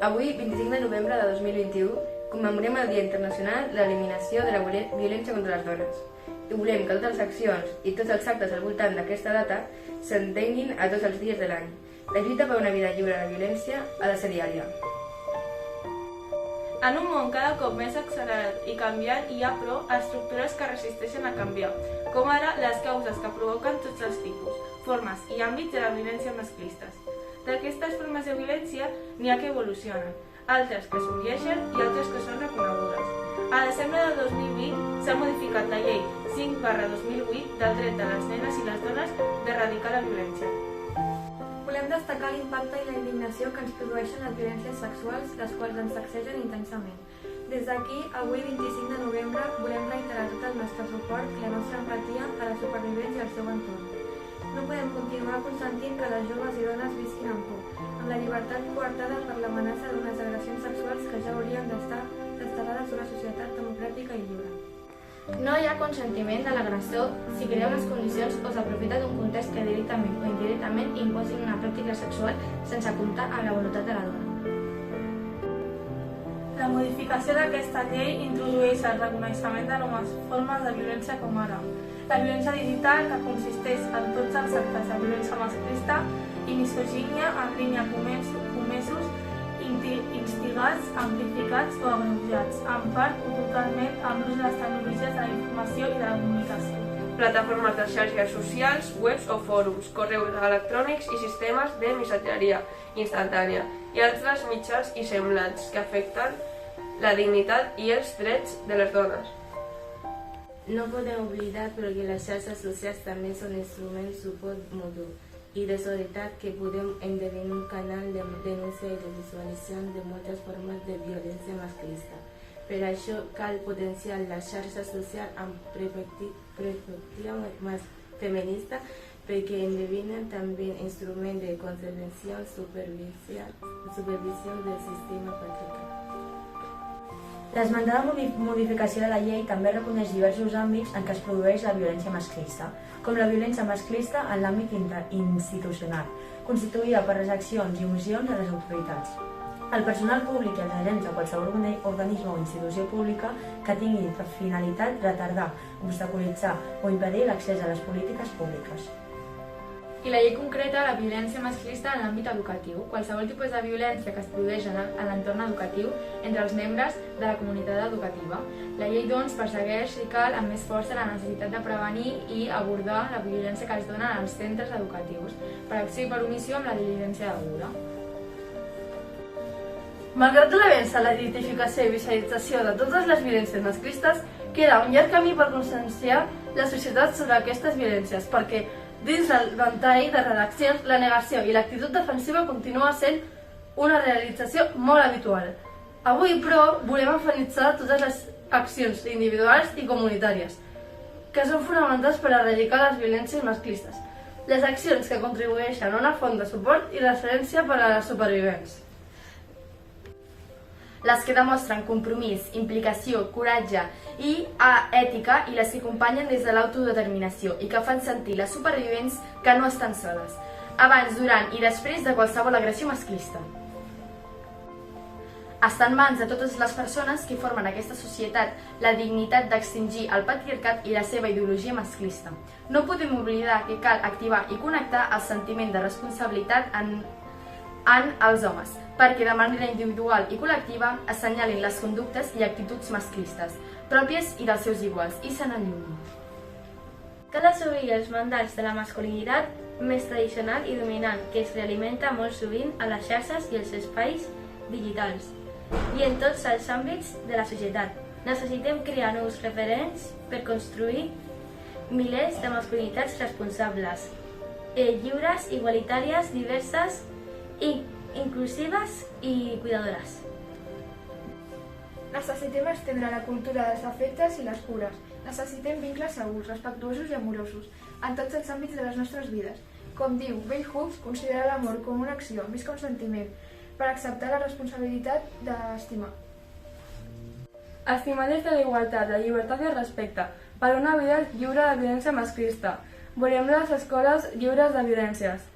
Avui, 25 de novembre de 2021, commemorem el Dia Internacional de l'Eliminació de la Violència contra les Dones. I volem que totes les accions i tots els actes al voltant d'aquesta data s'entenguin a tots els dies de l'any. La lluita per una vida lliure de violència ha de ser diària. En un món cada cop més accelerat i canviant, hi ha, però, estructures que resisteixen a canviar, com ara les causes que provoquen tots els tipus, formes i àmbits de la violència masclistes. D'aquestes formes de violència n'hi ha que evolucionen, altres que sorgeixen i altres que són reconegudes. A desembre del 2020 s'ha modificat la llei 5/2008 del dret de les nenes i les dones d'erradicar la violència. Volem destacar l'impacte i la indignació que ens produeixen les violències sexuals, les quals ens sacsegen intensament. Des d'aquí, avui 25 de novembre, volem reiterar tot el nostre suport i la nostra empatia a les supervivents i al seu entorn. No podem continuar consentint que les joves i dones visquin amb por, amb la llibertat coartada per l'amenaça d'unes agressions sexuals que ja haurien d'estar desterrades d'una societat democràtica i lliure. No hi ha consentiment de l'agressor si crea unes condicions o s'aprofita d'un context que directament o indirectament imposin una pràctica sexual sense comptar amb la voluntat de la dona. La modificació d'aquesta llei introdueix el reconeixement de noves formes de violència com ara la violència digital, que consisteix en tots els actes de violència masclista i misogínia en línia comesos, instigats, amplificats o agreujats, en part o totalment amb l'ús de les tecnologies de la informació i de la comunicació. Plataformes de xarxes socials, webs o fòrums, correus electrònics i sistemes de missatgeria instantània i altres mitjans i semblants que afecten la dignitat i els drets de les dones. No podem oblidar però que les xarxes socials també són instruments de suport mutu i de solidaritat que podem esdevenir un canal de denúncia i de visualització de moltes formes de violència masclista. Per això cal potenciar les xarxes socials amb perspectiva més feminista perquè esdevenen també instrument de conservació i supervisió del sistema patriarcal. L'esmentada modificació de la llei també reconeix diversos àmbits en què es produeix la violència masclista, com la violència masclista en l'àmbit institucional, constituïda per les accions i omissions de les autoritats. El personal públic i els agents de qualsevol organisme o institució pública que tingui per finalitat retardar, obstaculitzar o impedir l'accés a les polítiques públiques. I la llei concreta la violència masclista en l'àmbit educatiu, qualsevol tipus de violència que es produeix en l'entorn educatiu entre els membres de la comunitat educativa. La llei, doncs, persegueix, si cal, amb més força la necessitat de prevenir i abordar la violència que es dona als centres educatius, per acció i per omissió amb la diligència deguda. Malgrat l'avenç en la identificació i visualització de totes les violències masclistes, queda un llarg camí per conscienciar la societat sobre aquestes violències, perquè dins del ventall de redaccions, la negació i l'actitud defensiva continua sent una realització molt habitual. Avui, però, volem enfatitzar totes les accions individuals i comunitàries, que són fonamentals per erradicar les violències masclistes. Les accions que contribueixen a una font de suport i referència per a les supervivents. Les que demostren compromís, implicació, coratge i ètica i les que acompanyen des de l'autodeterminació i que fan sentir les supervivents que no estan soles, abans, durant i després de qualsevol agressió masclista. Està en mans de totes les persones que formen aquesta societat la dignitat d'extingir el patriarcat i la seva ideologia masclista. No podem oblidar que cal activar i connectar el sentiment de responsabilitat en els homes, perquè de manera individual i col·lectiva assenyalin les conductes i actituds masclistes, pròpies i dels seus iguals, i se n'allunyin. Cal assolir els mandats de la masculinitat més tradicional i dominant que es realimenta molt sovint a les xarxes i els espais digitals i en tots els àmbits de la societat. Necessitem crear nous referents per construir milers de masculinitats responsables, lliures, igualitàries, diverses, inclusives i cuidadores. Necessitem estendre la cultura dels afectes i les cures. Necessitem vincles segurs, respectuosos i amorosos en tots els àmbits de les nostres vides. Com diu Bell Hooks, considera l'amor com una acció, més que un sentiment, per acceptar la responsabilitat d'estimar. Estimar des de la igualtat, la llibertat i el respecte, per una vida lliure de violència masclista. Volem les escoles lliures de violències.